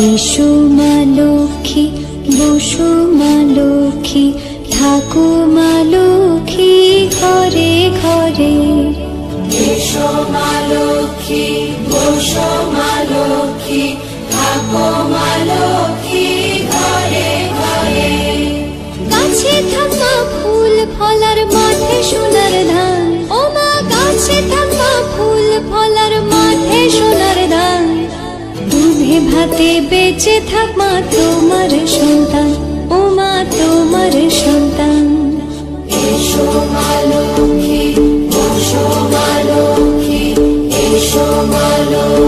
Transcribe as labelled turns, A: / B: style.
A: এসো মা লক্ষ্মী, বসো মা লক্ষ্মী, থাকো মা লক্ষ্মী ঘরে ঘরে।
B: এসো মা লক্ষ্মী, বসো মা লক্ষ্মী, থাকো মা লক্ষ্মী ঘরে ঘরে।
A: গাছে থাকা ফুল ফলার মাঠে সোনার ধান, ও মা গাছে থাকা ফুল ফলার মাঠে সোনার ধান। দুধে ভাতে বেঁচে থাক মা তোমার সন্তান, ও মা তোমার সন্তান।
B: এসো মা লক্ষ্মী, বসো মা লক্ষ্মী, এসো মা লক্ষ্মী।